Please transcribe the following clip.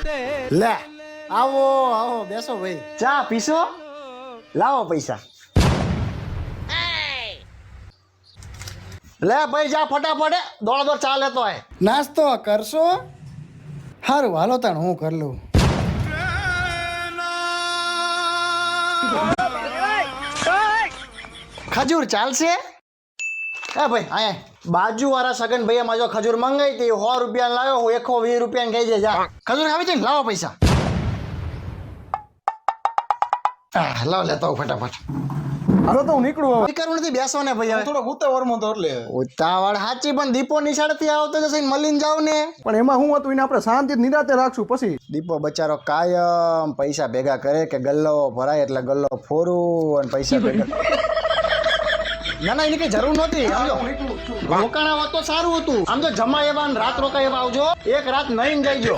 લે આવો આવો બેસો ભાઈ. ચા પીશો? લાવો પૈસા. લે ભાઈ જા ફટાફટ દોડ દોડ ચા લેતો આય. નાસ્તો કરશો? સારું હાલો તાણ હું કરી લઉં. ખજૂર ચાલશે? એ ભાઈ આયા બાજુ વાળા સગન ભાઈએ માજો ખજૂર મંગાઈ હતી 100 રૂપિયા લાવ્યો હું 120 રૂપિયા કહી દે જા. ખજૂર ખાવી છે ને લાવો પૈસા. લાવ લેતો આવું ફટાફટ. હાલો તો હું નીકળું હવે. કરવું નથી બેસો ને ભાઈ હવે. થોડો ઉતાવળમાં તો એટલે ઉતાવળ સાચી પણ દીપો નિશાળથી આવતો જશે મળીને જાવ ને. પણ એમાં હું હતું એને આપણે શાંતિ નિરાતે રાખશું પછી. દીપો બચારો કાયમ પૈસા ભેગા કરે કે ગલ્લો ભરાય એટલે ગલ્લો ફોરું અને પૈસા ભેગા ના ના એની કઈ જરૂર નહોતી. સમજો રોકાણા હોત તો સારું હતું. આમ તો જમા એવા રાત રોકાય એવા આવજો. એક રાત નહીં જઈજો.